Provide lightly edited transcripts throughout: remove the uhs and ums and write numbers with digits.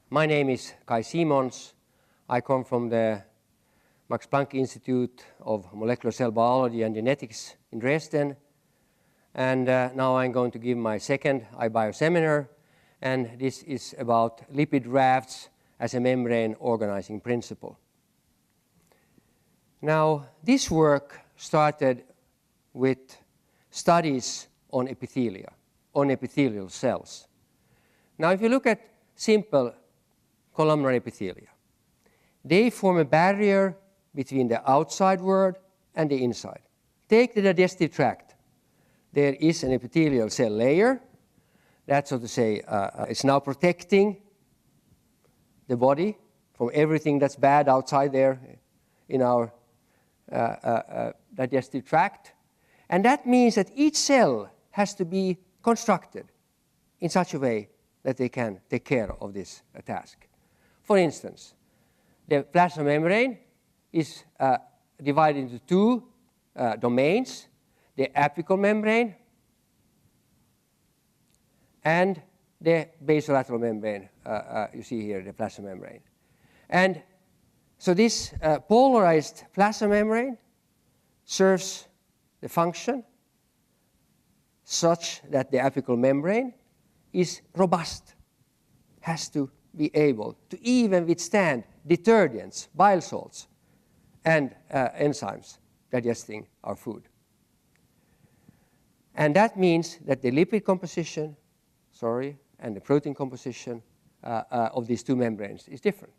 My name is Kai Simons. I come from the Max Planck Institute of Molecular Cell Biology and Genetics in Dresden. And now I'm going to give my second iBio seminar. And this is about lipid rafts as a membrane organizing principle. Now, this work started with studies on epithelia, on epithelial cells. Now, if you look at simple columnar epithelia, they form a barrier between the outside world and the inside. Take the digestive tract. There is an epithelial cell layer that, so to say, is now protecting the body from everything that's bad outside there in our digestive tract. And that means that each cell has to be constructed in such a way that they can take care of this task. For instance, the plasma membrane is divided into two domains, the apical membrane and the basolateral membrane. You see here the plasma membrane. And so this polarized plasma membrane serves the function such that the apical membrane is robust, has to be able to even withstand detergents, bile salts, and enzymes digesting our food. And that means that the lipid composition, and the protein composition of these two membranes is different.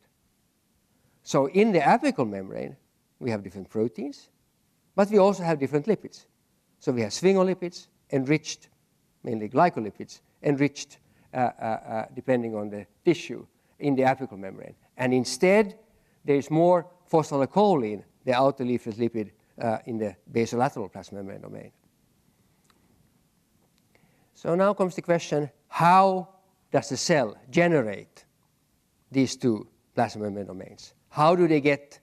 So in the apical membrane, we have different proteins, but we also have different lipids. So we have sphingolipids, enriched, mainly glycolipids, enriched depending on the tissue in the apical membrane. And instead, there is more phosphatidylcholine, the outer leaflet lipid, in the basolateral plasma membrane domain. So now comes the question, how does the cell generate these two plasma membrane domains? How do they get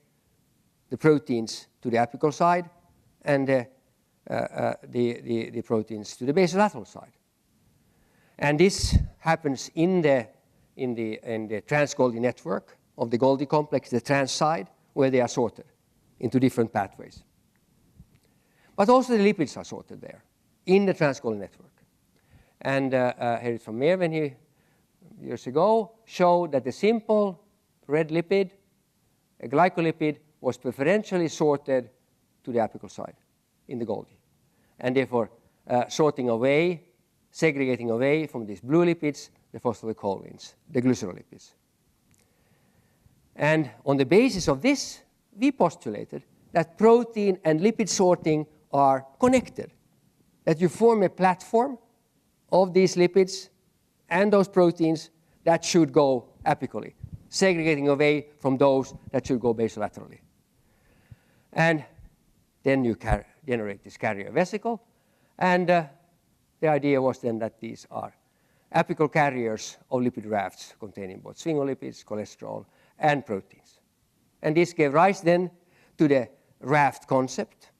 the proteins to the apical side and the proteins to the basolateral side? And this happens in the trans-Golgi network of the Golgi complex, the trans side, where they are sorted into different pathways. But also the lipids are sorted there in the trans-Golgi network. And Herrit van Meerwen, he years ago showed that the simple red lipid, a glycolipid, was preferentially sorted to the apical side in the Golgi, and therefore sorting away, segregating away from these blue lipids, the phosphatidylcholines, the glycerolipids. And on the basis of this, we postulated that protein and lipid sorting are connected, that you form a platform of these lipids and those proteins that should go apically, segregating away from those that should go basolaterally. And then you generate this carrier vesicle, and the idea was then that these are apical carriers of lipid rafts containing both sphingolipids, cholesterol, and proteins. And this gave rise then to the raft concept,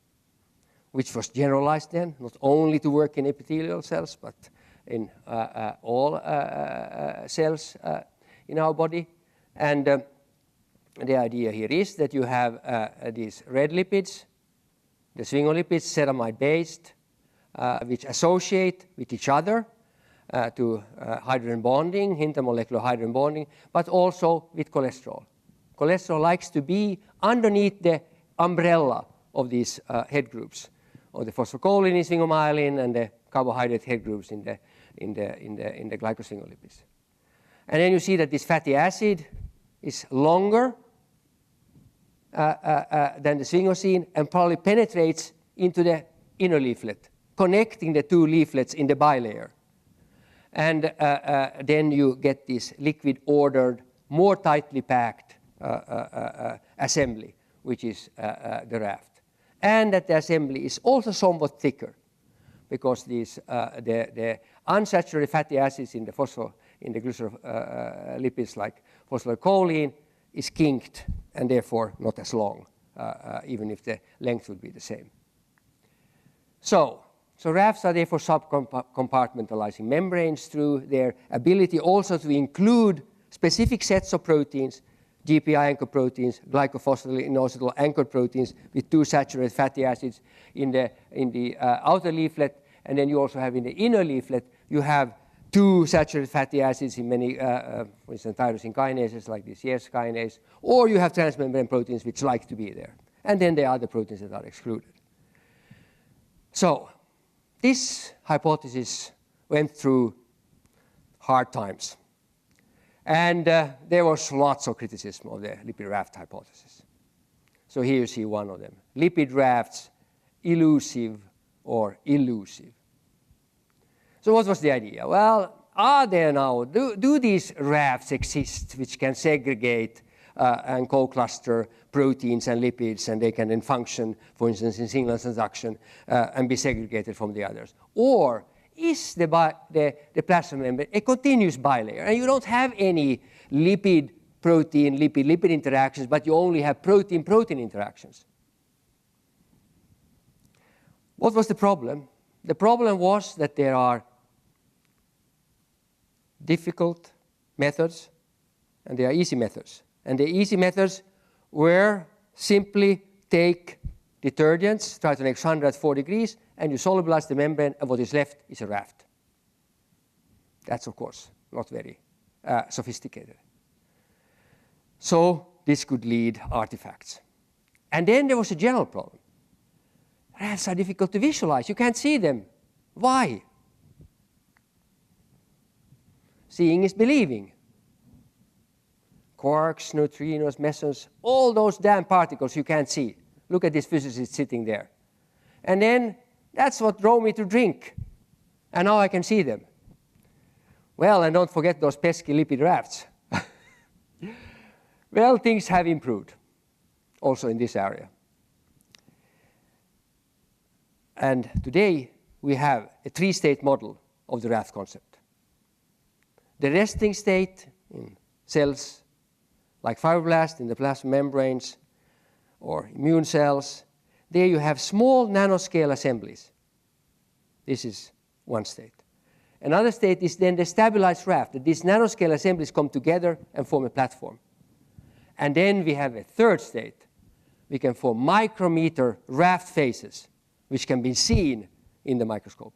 which was generalized then, not only to work in epithelial cells, but in all cells in our body. And the idea here is that you have these red lipids, the sphingolipids, ceramide-based, which associate with each other to hydrogen bonding, intermolecular hydrogen bonding, but also with cholesterol. Cholesterol likes to be underneath the umbrella of these head groups, of the phosphocholine in sphingomyelin and the carbohydrate head groups in the glycosphingolipids. And then you see that this fatty acid is longer than the sphingosine and probably penetrates into the inner leaflet, connecting the two leaflets in the bilayer. And then you get this liquid ordered, more tightly packed assembly, which is the raft. And that the assembly is also somewhat thicker, because these the unsaturated fatty acids in the glycerolipids like phosphatidylcholine is kinked and therefore not as long, even if the length would be the same. So rafts are therefore subcompartmentalizing membranes through their ability also to include specific sets of proteins, GPI-anchored proteins, glycophosphatidyl'inositol-anchored proteins with 2 saturated fatty acids in the outer leaflet, and then you also have in the inner leaflet, you have 2 saturated fatty acids in many, for instance, tyrosine kinases like this yes kinase, or you have transmembrane proteins which like to be there. And then there are other proteins that are excluded. So this hypothesis went through hard times. And there was lots of criticism of the lipid raft hypothesis. So here you see one of them. Lipid rafts, elusive or illusive. So what was the idea? Well, are there now, do these rafts exist which can segregate and co-cluster proteins and lipids, and they can then function, for instance, in single transduction and be segregated from the others? Or is the plasma membrane a continuous bilayer, and you don't have any lipid-protein, lipid-lipid interactions, but you only have protein-protein interactions? What was the problem? The problem was that there are difficult methods and there are easy methods. And the easy methods were simply take detergents, try to make 100 at 4 degrees, and you solubilize the membrane, and what is left is a raft. That's, of course, not very sophisticated. So this could lead artifacts. And then there was a general problem. Rafts are difficult to visualize. You can't see them. Why? Seeing is believing. Quarks, neutrinos, mesons, all those damn particles you can't see. Look at this physicist sitting there. And then that's what drove me to drink. And now I can see them. Well, and don't forget those pesky lipid rafts. Well, things have improved also in this area. And today we have a 3-state model of the raft concept. The resting state in cells like fibroblasts in the plasma membranes or immune cells, there you have small nanoscale assemblies. This is one state. Another state is then the stabilized raft, that these nanoscale assemblies come together and form a platform. And then we have a third state. We can form micrometer raft faces, which can be seen in the microscope.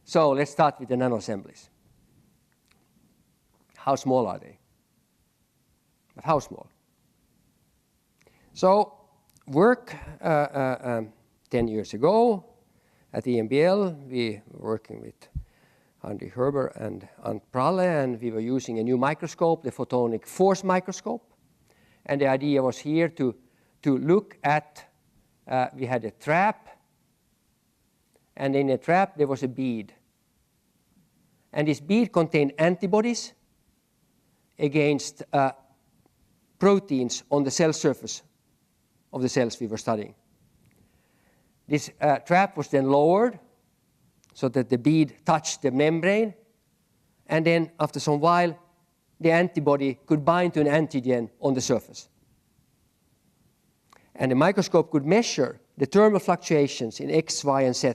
So let's start with the nanoassemblies. How small are they? But how small? So work 10 years ago at EMBL, we were working with Andy Herber and Ant Pralle, and we were using a new microscope, the Photonic force microscope. And the idea was here to look at, we had a trap, and in a trap there was a bead. And this bead contained antibodies against proteins on the cell surface of the cells we were studying. This trap was then lowered so that the bead touched the membrane, and then after some while the antibody could bind to an antigen on the surface. And the microscope could measure the thermal fluctuations in X, Y, and Z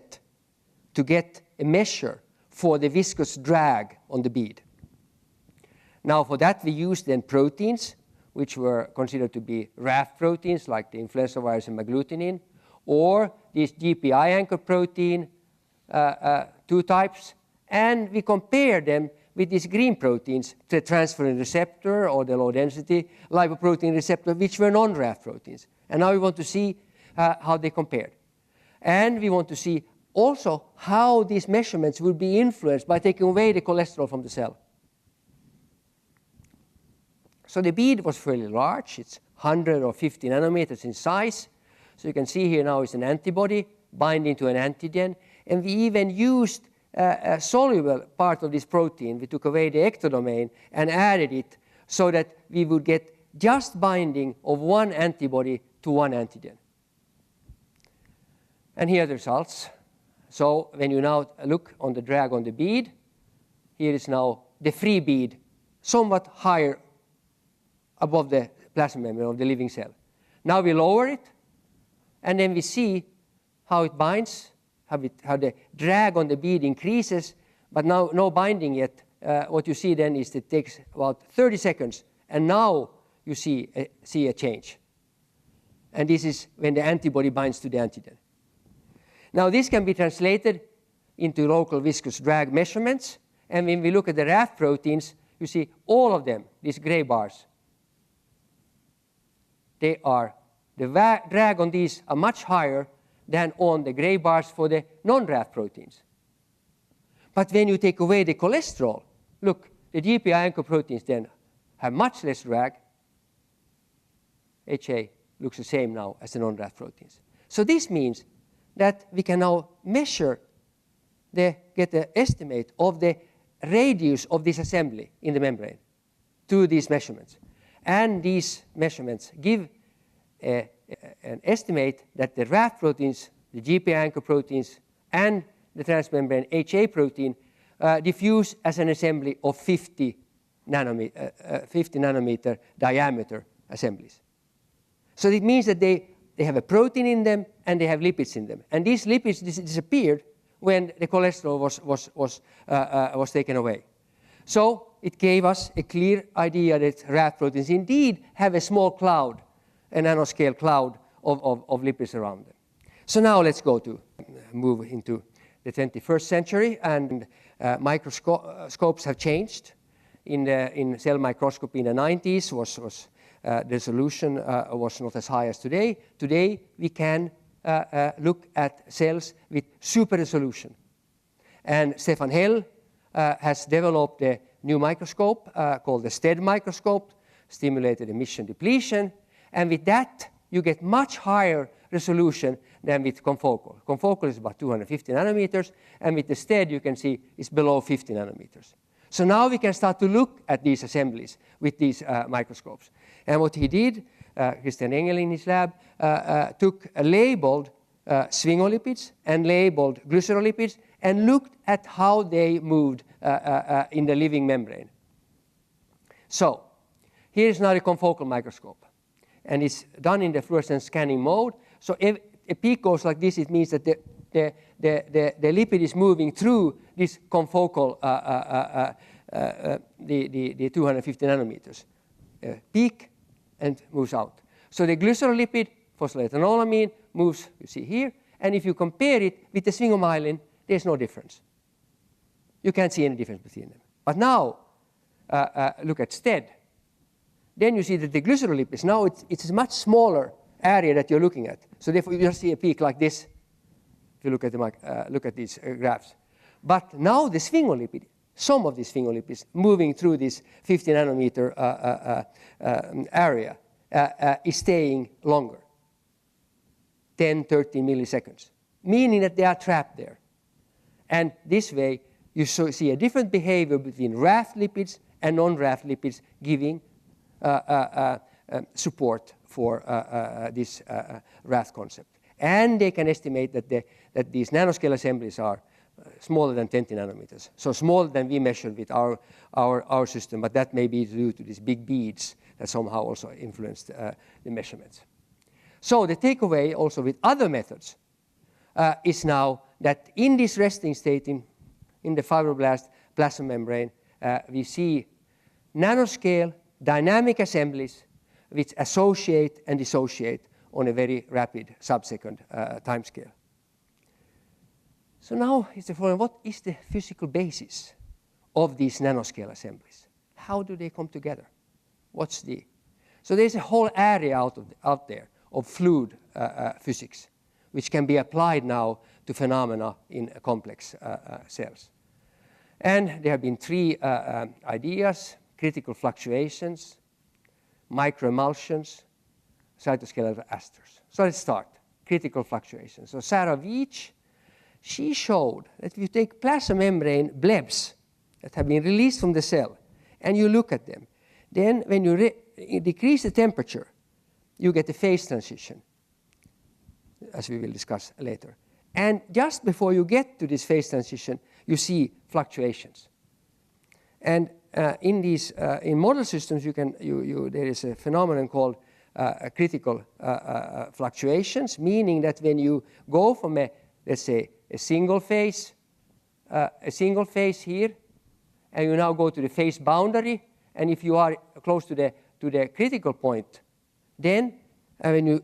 to get a measure for the viscous drag on the bead. Now for that we used then proteins which were considered to be raft proteins like the influenza virus and agglutinin, or this GPI-anchored protein, 2 types, and we compared them with these green proteins, the transferrin receptor or the low-density lipoprotein receptor, which were non-raft proteins. And now we want to see how they compared. And we want to see also how these measurements will be influenced by taking away the cholesterol from the cell. So the bead was fairly large. It's 100 or 50 nanometers in size. So you can see here now is an antibody binding to an antigen. And we even used a soluble part of this protein. We took away the ectodomain and added it so that we would get just binding of one antibody to one antigen. And here are the results. So when you now look on the drag on the bead, here is now the free bead, somewhat higher above the plasma membrane of the living cell. Now we lower it, and then we see how it binds, how the drag on the bead increases, but now no binding yet what you see then is it takes about 30 seconds, and now you see a change. And this is when the antibody binds to the antigen. Now this can be translated into local viscous drag measurements, and when we look at the raft proteins, you see all of them, these gray bars, the drag on these are much higher than on the gray bars for the non-raft proteins. But when you take away the cholesterol, look, the GPI anchor proteins then have much less drag. HA looks the same now as the non-raft proteins. So this means that we can now measure, get an estimate of the radius of this assembly in the membrane through these measurements. And these measurements give an estimate that the raft proteins, the GPI anchor proteins, and the transmembrane HA protein diffuse as an assembly of 50 nanometer diameter assemblies. So it means that they have a protein in them and they have lipids in them. And these lipids disappeared when the cholesterol was taken away. So it gave us a clear idea that raft proteins indeed have a small cloud, a nanoscale cloud of lipids around them. So now let's go to move into the 21st century, and microscopes have changed. In cell microscopy in the 90s, the resolution was not as high as today. Today we can look at cells with super resolution. And Stefan Hell has developed a new microscope called the STED microscope, stimulated emission depletion, and with that you get much higher resolution than with confocal. Confocal is about 250 nanometers, and with the STED you can see it's below 50 nanometers. So now we can start to look at these assemblies with these microscopes. And what he did, Christian Engel in his lab, took labeled sphingolipids and labeled glycerolipids and looked at how they moved in the living membrane. So here is now the confocal microscope, and it's done in the fluorescence scanning mode. So if a peak goes like this, it means that the lipid is moving through this confocal, the 250 nanometers peak, and moves out. So the glycerolipid, phosphorylethanolamine, moves, you see here, and if you compare it with the sphingomyelin, there's no difference. You can't see any difference between them. But now, look at STED. Then you see that the glycerolipids, now it's a much smaller area that you're looking at. So therefore, you just see a peak like this if you look at these graphs. But now the sphingolipid, some of these sphingolipids moving through this 50 nanometer area is staying longer, 10, 13 milliseconds, meaning that they are trapped there. And this way, you see a different behavior between raft lipids and non-raft lipids, giving support for this raft concept. And they can estimate that these nanoscale assemblies are smaller than 20 nanometers, so smaller than we measured with our system, but that may be due to these big beads that somehow also influenced the measurements. So the takeaway also with other methods is now that in this resting state in the fibroblast plasma membrane, we see nanoscale dynamic assemblies which associate and dissociate on a very rapid subsecond time scale. So now is the following: what is the physical basis of these nanoscale assemblies? How do they come together? So there's a whole area out there of fluid physics, which can be applied now to phenomena in complex cells. And there have been three ideas: critical fluctuations, microemulsions, cytoscalar esters. So let's start. Critical fluctuations. So Sarah Veach, she showed that if you take plasma membrane blebs that have been released from the cell and you look at them, then when you decrease the temperature, you get a phase transition, as we will discuss later. And just before you get to this phase transition, you see fluctuations. And in model systems, there is a phenomenon called critical fluctuations, meaning that when you go from let's say a single phase here, and you now go to the phase boundary, and if you are close to the critical point, then when you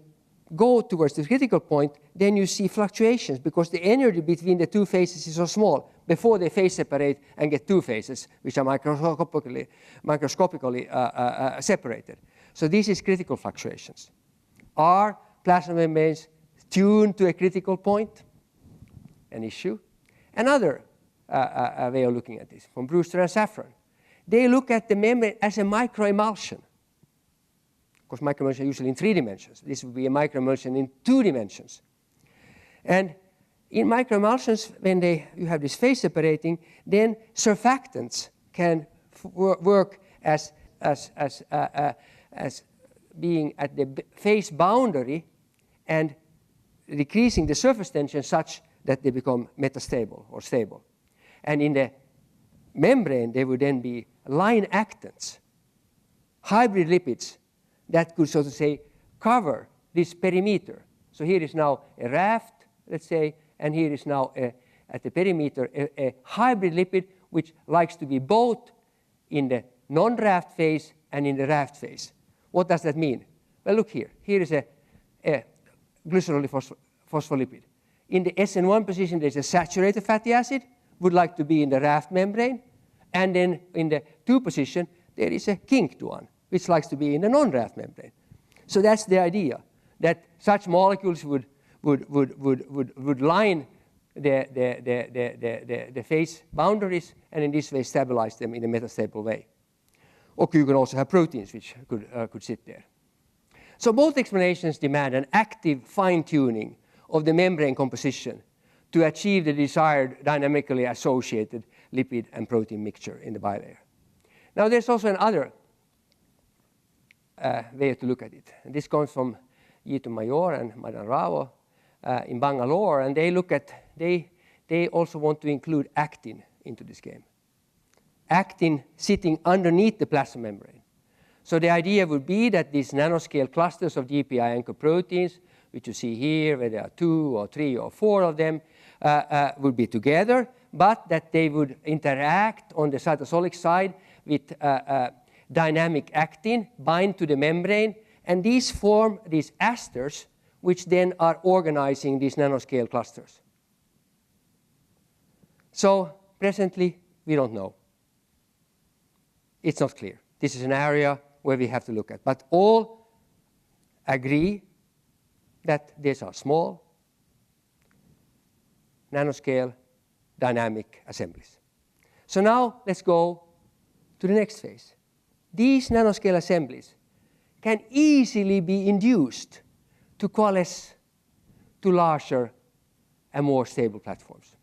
go towards the critical point, then you see fluctuations because the energy between the two phases is so small before they phase separate and get two phases, which are microscopically separated. So this is critical fluctuations. Are plasma membranes tuned to a critical point? An issue. Another way of looking at this from Brewster and Safran. They look at the membrane as a microemulsion. Because microemulsion are usually in 3 dimensions. This would be a microemulsion in 2 dimensions. And in microemulsions, when you have this phase separating, then surfactants can work as being at the phase boundary and decreasing the surface tension such that they become metastable or stable. And in the membrane, they would then be line actants, hybrid lipids that could, so to say, cover this perimeter. So here is now a raft, let's say, and here is now at the perimeter a hybrid lipid which likes to be both in the non-raft phase and in the raft phase. What does that mean? Well, look here. Here is a glycerol-phospholipid. In the SN1 position, there's a saturated fatty acid, would like to be in the raft membrane. And then in the 2 position, there is a kinked one, which likes to be in the non-raft membrane. So that's the idea, that such molecules would line the phase boundaries and in this way stabilize them in a metastable way. Or you can also have proteins which could sit there. So both explanations demand an active fine-tuning of the membrane composition to achieve the desired dynamically associated lipid and protein mixture in the bilayer. Now there's also another way to look at it. And this comes from Jitu Mayor and Madan Rao in Bangalore, and they look at, they also want to include actin into this game. Actin sitting underneath the plasma membrane. So the idea would be that these nanoscale clusters of GPI-anchored proteins, which you see here, where there are 2 or 3 or 4 of them, would be together, but that they would interact on the cytosolic side with dynamic actin, bind to the membrane, and these form these esters, which then are organizing these nanoscale clusters. So presently, we don't know. It's not clear. This is an area where we have to look at. But all agree that these are small, nanoscale, dynamic assemblies. So now let's go to the next phase. These nanoscale assemblies can easily be induced to coalesce to larger and more stable platforms,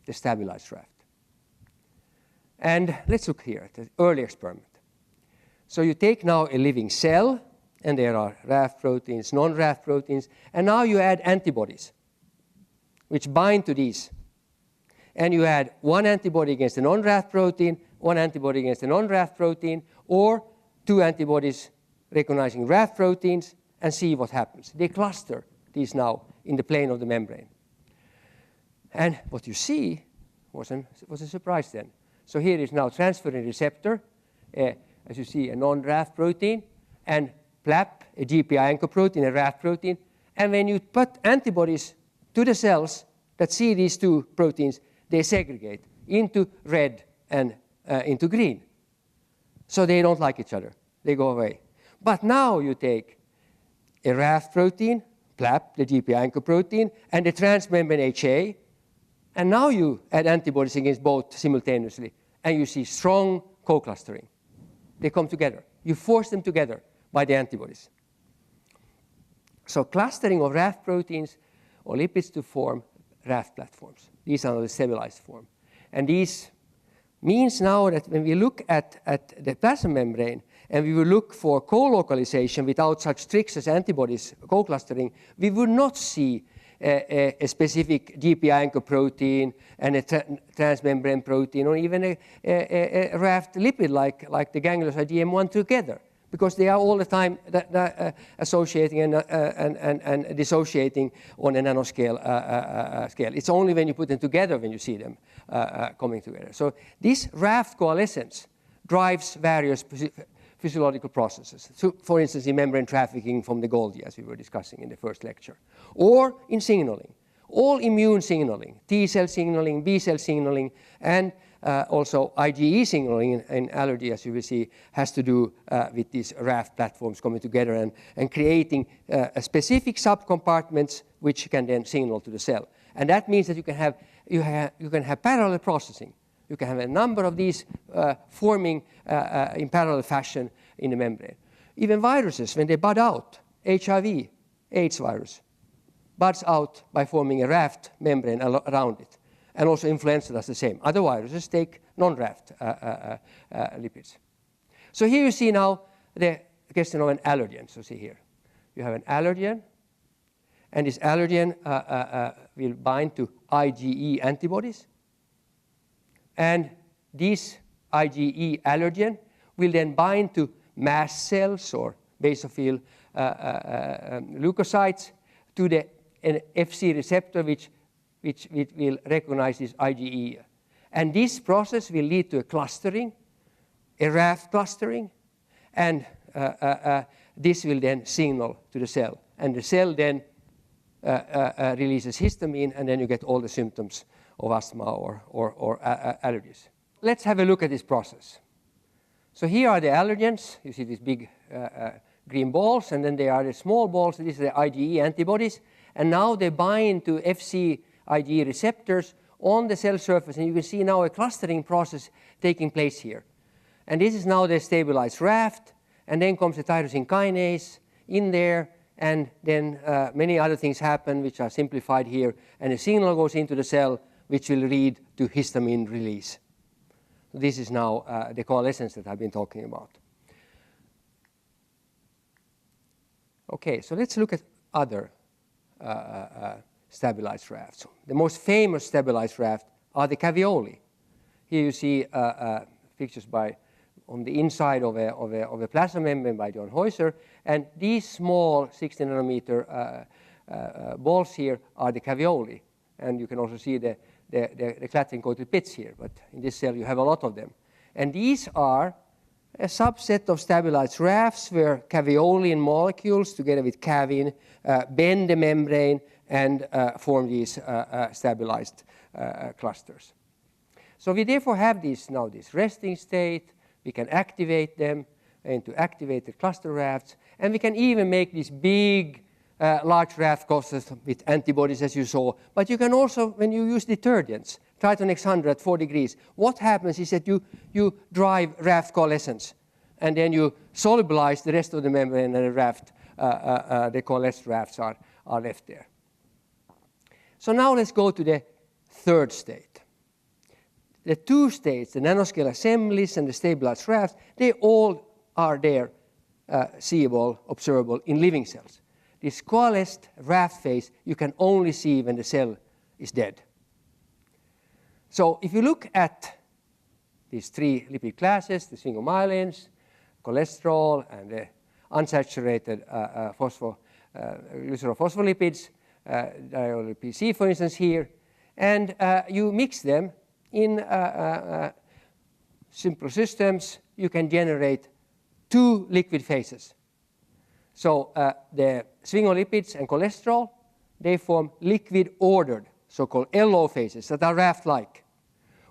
the stabilized raft. And let's look here at the early experiment. So you take now a living cell, and there are raft proteins, non-raft proteins, and now you add antibodies, which bind to these. And you add 1 antibody against a non-raft protein, 1 antibody against a non-raft protein, or 2 antibodies recognizing raft proteins, and see what happens. They cluster these now in the plane of the membrane. And what you see was a surprise then. So here is now transferrin receptor, as you see, a non-raft protein, and PLAP, a GPI-anchored protein, a raft protein. And when you put antibodies to the cells that see these 2 proteins, they segregate into red and into green. So they don't like each other. They go away. But now you take a raft protein, PLAP, the GPI-anchored protein, and a transmembrane HA, and now you add antibodies against both simultaneously, and you see strong co-clustering. They come together. You force them together by the antibodies. So clustering of raft proteins or lipids to form raft platforms. These are the stabilized form. And these means now that when we look at the plasma membrane and we will look for co-localization without such tricks as antibodies co-clustering, we would not see a specific GPI-anchored protein and a transmembrane protein or even a raft lipid like the ganglioside GM1 together, because they are all the time associating and dissociating on a nanoscale scale. It's only when you put them together when you see them coming together. So this raft coalescence drives various physiological processes. So, for instance, in membrane trafficking from the Golgi, as we were discussing in the first lecture, or in signaling. All immune signaling, T cell signaling, B cell signaling, and also IgE signaling in allergy, as you will see, has to do with these raft platforms coming together and creating specific subcompartments which can then signal to the cell. And that means that you can have parallel processing. You can have a number of these forming in parallel fashion in the membrane. Even viruses, when they bud out, HIV, AIDS virus, buds out by forming a raft membrane around it. And also influenza does the same. Other viruses take non-raft lipids. So here you see now the question of an allergen. So see here. You have an allergen, and this allergen will bind to IgE antibodies. And this IgE allergen will then bind to mast cells or basophil leukocytes to an Fc receptor which will recognize this IgE. And this process will lead to a clustering, a raft clustering, and this will then signal to the cell. And the cell then releases histamine, and then you get all the symptoms of asthma or allergies. Let's have a look at this process. So here are the allergens. You see these big green balls, and then there are the small balls. These are the IgE antibodies. And now they bind to Fc IgE receptors on the cell surface, and you can see now a clustering process taking place here. And this is now the stabilized raft, and then comes the tyrosine kinase in there, and then many other things happen which are simplified here, and a signal goes into the cell which will lead to histamine release. This is now the coalescence that I've been talking about. Okay, so let's look at other stabilized rafts. The most famous stabilized raft are the caveoli. Here you see pictures on the inside of a plasma membrane by John Heuser, and these small 60 nanometer balls here are the caveoli, and you can also see the clathrin coated pits here, but in this cell you have a lot of them. And these are a subset of stabilized rafts where caveolin molecules together with cavin bend the membrane and form these stabilized clusters. So we therefore have this resting state. We can activate them into activated cluster rafts, and we can even make these big large raft clusters with antibodies, as you saw. But you can also, when you use detergents, Triton X100 at 4 degrees, what happens is that you drive raft coalescence, and then you solubilize the rest of the membrane, and the raft, the coalesced rafts are left there. So now let's go to the third state. The two states, the nanoscale assemblies and the stabilized rafts, they all are there seeable, observable in living cells. This coalesced raft phase you can only see when the cell is dead. So if you look at these three lipid classes, the sphingomyelins, cholesterol, and the unsaturated glycerophospholipids, diol-PC, for instance, here, and you mix them in simple systems, you can generate two liquid phases. So the sphingolipids and cholesterol, they form liquid ordered, so-called LO phases that are raft-like,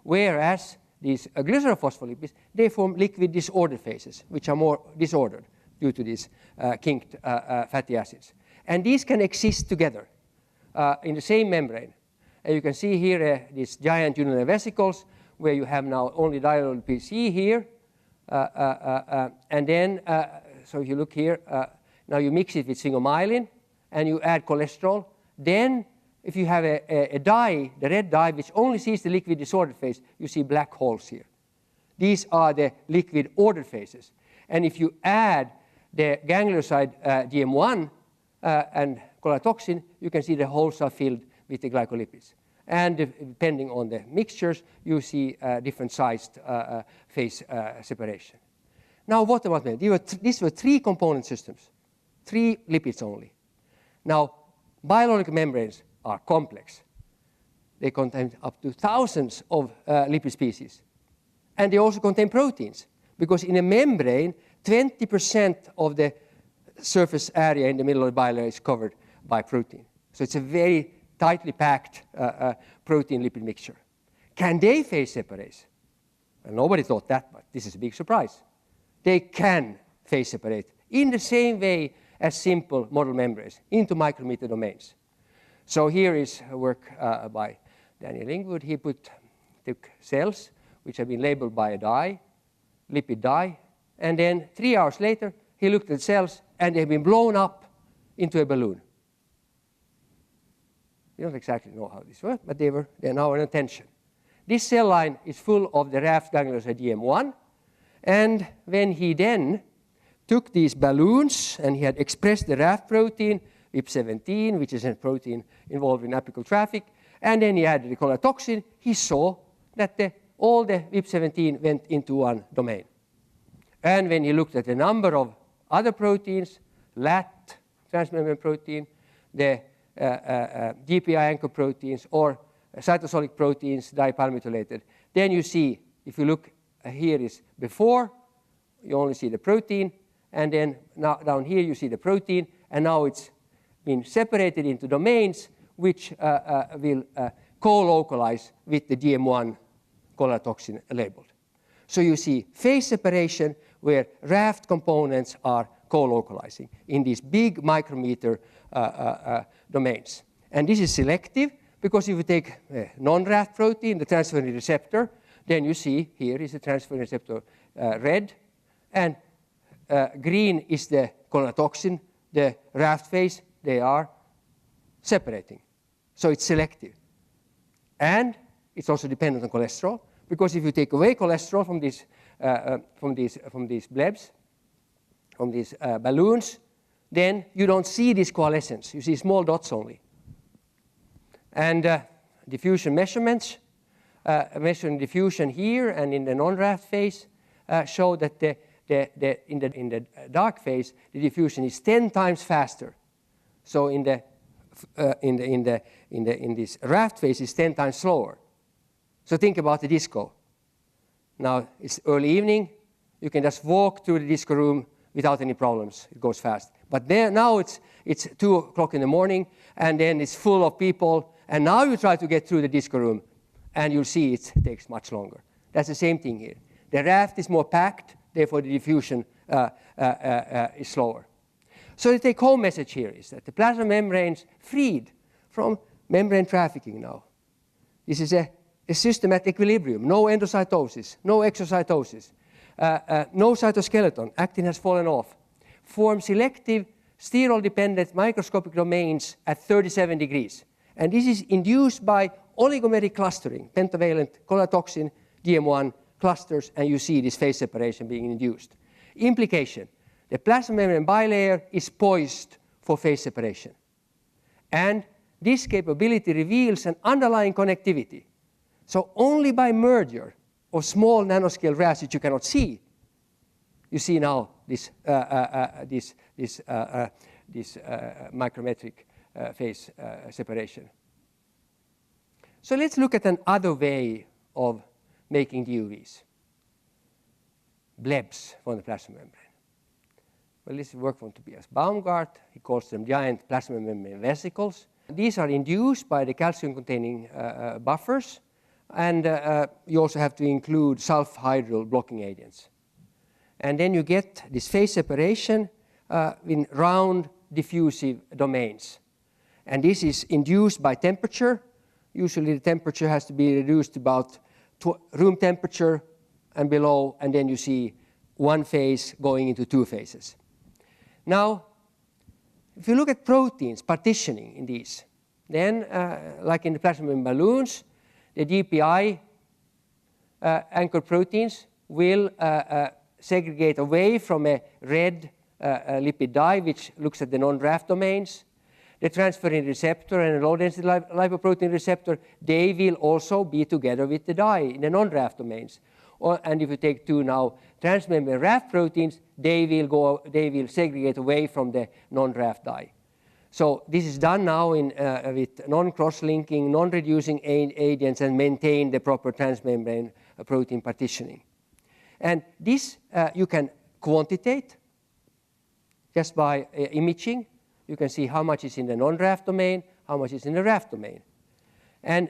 whereas these glycerophospholipids, they form liquid disordered phases, which are more disordered due to these kinked fatty acids. And these can exist together in the same membrane. And you can see here these giant urinary vesicles where you have now only diol-PC here. And then, so if you look here, now you mix it with sphingomyelin and you add cholesterol. Then if you have a dye, the red dye, which only sees the liquid disordered phase, you see black holes here. These are the liquid ordered phases. And if you add the ganglioside DM1 and colatoxin, you can see the holes are filled with the glycolipids. And depending on the mixtures, you see different sized phase separation. Now, what about them? These were 3 component systems, 3 lipids only. Now, biological membranes are complex. They contain up to thousands of lipid species. And they also contain proteins, because in a membrane, 20% of the surface area in the middle of the bilayer is covered by protein. So it's a very tightly packed protein-lipid mixture. Can they phase separate? Well, nobody thought that, but this is a big surprise. They can phase separate in the same way as simple model membranes into micrometer domains. So here is a work by Daniel Ingwood. He took cells which have been labeled by a dye, lipid dye, and then 3 hours later he looked at cells and they've been blown up into a balloon. We don't exactly know how this works, but they're now in attention. This cell line is full of the raft ganglioside DM1, and when he then took these balloons and he had expressed the raft protein, VIP17, which is a protein involved in apical traffic, and then he added the colatoxin, he saw that all the VIP17 went into one domain. And when he looked at the number of other proteins, LAT, transmembrane protein, the GPI-anchor proteins, or cytosolic proteins, dipalmitylated, then you see, if you look here is before, you only see the protein, and then now down here you see the protein, and now it's been separated into domains which will co-localize with the DM1 colatoxin labeled. So you see phase separation where raft components are co-localizing in these big micrometer domains. And this is selective because if you take non-raft protein, the transferrin receptor, then you see here is the transferrin receptor red, and green is the colatoxin, the raft phase, they are separating. So it's selective. And it's also dependent on cholesterol, because if you take away cholesterol from these blebs, from these balloons, then you don't see this coalescence. You see small dots only. And diffusion measurements, measuring diffusion here and in the non-raft phase, show that in the dark phase, the diffusion is 10 times faster. So in this raft phase, it's 10 times slower. So think about the disco. Now it's early evening. You can just walk through the disco room without any problems. It goes fast. But now it's 2 o'clock in the morning, and then it's full of people. And now you try to get through the disco room, and you'll see it takes much longer. That's the same thing here. The raft is more packed, therefore the diffusion is slower. So the take-home message here is that the plasma membranes freed from membrane trafficking now. This is a system at equilibrium, no endocytosis, no exocytosis, no cytoskeleton, actin has fallen off, form selective sterol-dependent microscopic domains at 37 degrees. And this is induced by oligomeric clustering, pentavalent colatoxin, DM1 clusters, and you see this phase separation being induced. Implication, the plasma membrane bilayer is poised for phase separation. And this capability reveals an underlying connectivity. So only by merger of small nanoscale rafts that you cannot see, you see now this micrometric phase separation. So let's look at another way of making DUVs. Blebs from the plasma membrane. Well, this is work from Tobias Baumgart. He calls them giant plasma membrane vesicles. These are induced by the calcium-containing buffers, and you also have to include sulfhydryl blocking agents. And then you get this phase separation in round diffusive domains. And this is induced by temperature. Usually the temperature has to be reduced to about room temperature and below, and then you see one phase going into 2 phases. Now, if you look at proteins partitioning in these, then like in the plasma membrane balloons, the GPI anchor proteins will segregate away from a red lipid dye, which looks at the non-raft domains. The transferrin receptor and the low-density lipoprotein receptor, they will also be together with the dye in the non-raft domains. and if you take 2 now transmembrane raft proteins, they will segregate away from the non-raft dye. So this is done now with non-cross-linking, non-reducing agents and maintain the proper transmembrane protein partitioning. And this you can quantitate just by imaging. You can see how much is in the non-raft domain, how much is in the raft domain. And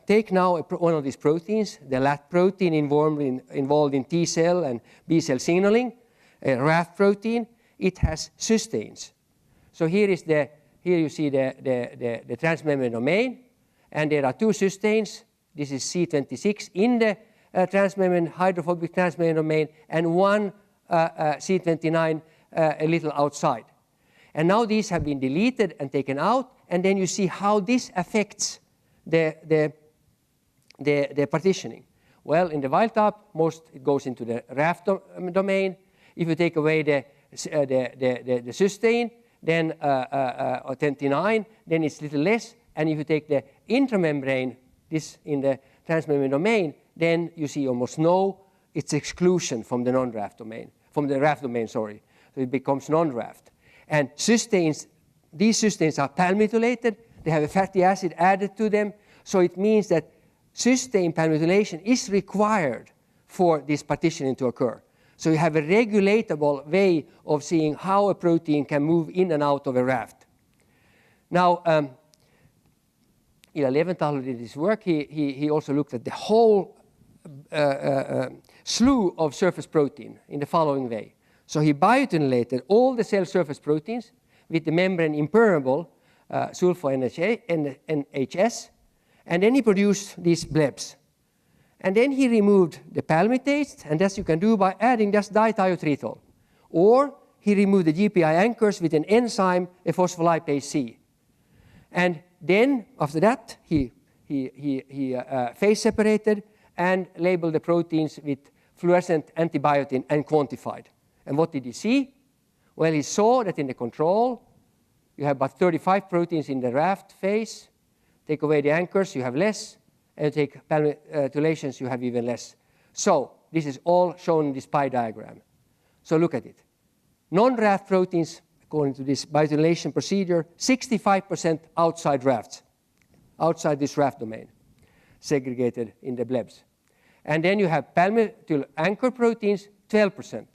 take now one of these proteins, the LAT protein involved in T cell and B cell signaling, a raft protein. It has cysteines. So here you see the transmembrane domain, and there are 2 cysteines. This is C26 in the transmembrane, hydrophobic transmembrane domain, and 1 C29 a little outside. And now these have been deleted and taken out, and then you see how this affects the partitioning. Well, in the wild type, it goes into the raft domain. If you take away the cysteine, then 29, then it's a little less. And if you take the intramembrane, this in the transmembrane domain, then you see almost no its exclusion from the non-raft domain, from the raft domain, sorry. So it becomes non-raft. And cysteines, these cysteines are palmitoylated. They have a fatty acid added to them. So it means that cysteine palmitylation is required for this partitioning to occur. So you have a regulatable way of seeing how a protein can move in and out of a raft. Now, Ila Leventhal did this work. He also looked at the whole slew of surface protein in the following way. So he biotinylated all the cell surface proteins with the membrane impermeable sulfo-NHS, and then he produced these blebs. And then he removed the palmitates, and that you can do by adding just dithiotretol. Or he removed the GPI anchors with an enzyme, a phospholipase C. And then after that, he phase separated and labeled the proteins with fluorescent antibiotin and quantified. And what did he see? Well, he saw that in the control, you have about 35 proteins in the raft phase. Take away the anchors, you have less. And take palmitoylations, you have even less. So this is all shown in this pie diagram. So look at it. Non-raft proteins, according to this biotinylation procedure, 65% outside rafts, outside this raft domain, segregated in the blebs. And then you have palmitoyl anchor proteins, 12%.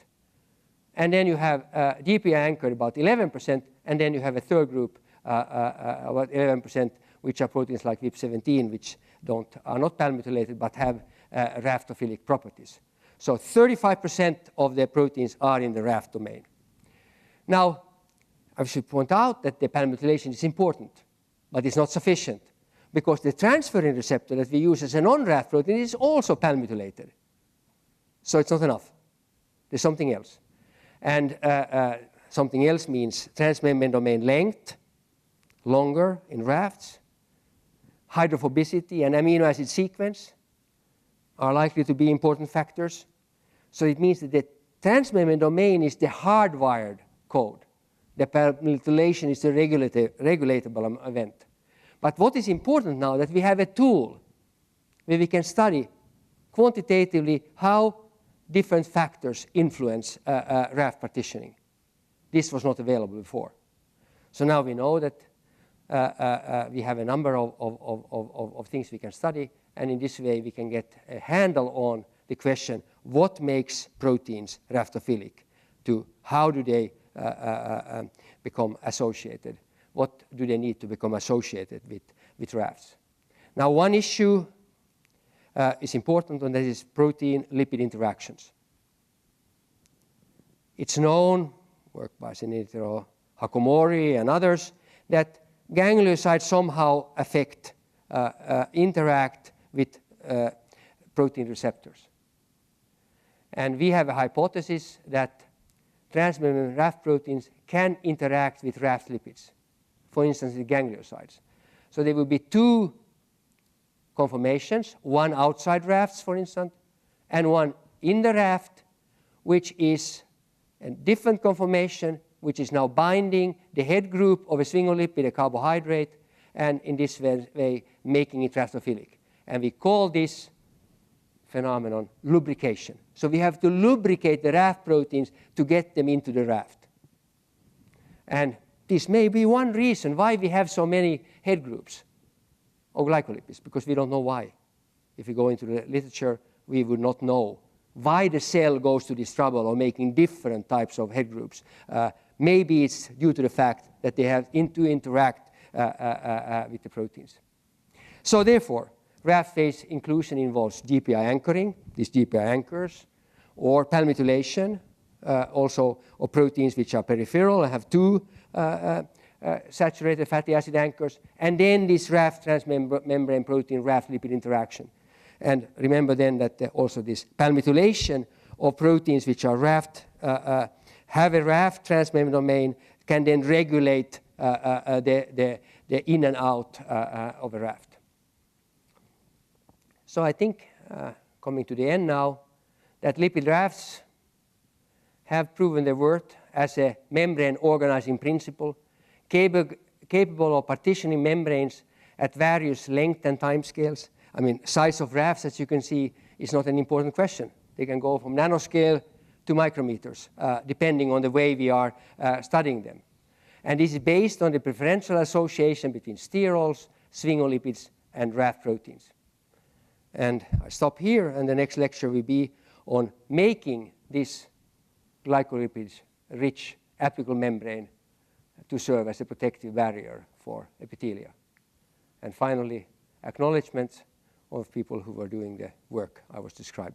And then you have GPI anchored about 11%, and then you have a third group, about 11%, which are proteins like VIP17, which are not palmitoylated but have raftophilic properties. So 35% of the proteins are in the raft domain. Now, I should point out that the palmitylation is important, but it's not sufficient, because the transferrin receptor that we use as a non-raft protein is also palmitoylated. So it's not enough. There's something else. And something else means transmembrane domain length, longer in rafts. Hydrophobicity and amino acid sequence are likely to be important factors. So it means that the transmembrane domain is the hardwired code. The palmitylation is the regulatable event. But what is important now that we have a tool where we can study quantitatively how different factors influence raft partitioning. This was not available before. So now we know that we have a number of things we can study, and in this way we can get a handle on the question, what makes proteins raftophilic? To how do they become associated? What do they need to become associated with rafts? Now, one issue is important, and that is protein-lipid interactions. It's known, work by Senitro Hakomori and others, that gangliosides somehow affect, interact with protein receptors. And we have a hypothesis that transmembrane raft proteins can interact with raft lipids, for instance, with gangliosides. So there will be 2 conformations, one outside rafts, for instance, and one in the raft, which is a different conformation, which is now binding the head group of a sphingolipid, a carbohydrate, and in this way making it raftophilic. And we call this phenomenon, lubrication. So we have to lubricate the raft proteins to get them into the raft. And this may be one reason why we have so many head groups of glycolipids, because we don't know why. If we go into the literature, we would not know why the cell goes to this trouble of making different types of head groups. Maybe it's due to the fact that they have to interact with the proteins. So therefore, raft phase inclusion involves GPI-anchoring, these GPI anchors, or palmitoylation, also of proteins which are peripheral and have two saturated fatty acid anchors, and then this raft transmembrane protein raft lipid interaction. And remember then that also this palmitoylation of proteins which are raft, have a raft transmembrane domain, can then regulate the in and out of a raft. So I think, coming to the end now, that lipid rafts have proven their worth as a membrane organizing principle, capable of partitioning membranes at various length and time scales. I mean, size of rafts, as you can see, is not an important question. They can go from nanoscale to micrometers, depending on the way we are studying them. And this is based on the preferential association between sterols, sphingolipids, and raft proteins. And I stop here, and the next lecture will be on making this glycolipids-rich apical membrane to serve as a protective barrier for epithelia. And finally, acknowledgements of people who were doing the work I was describing.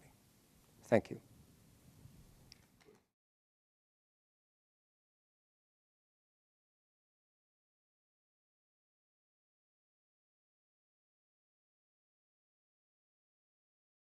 Thank you.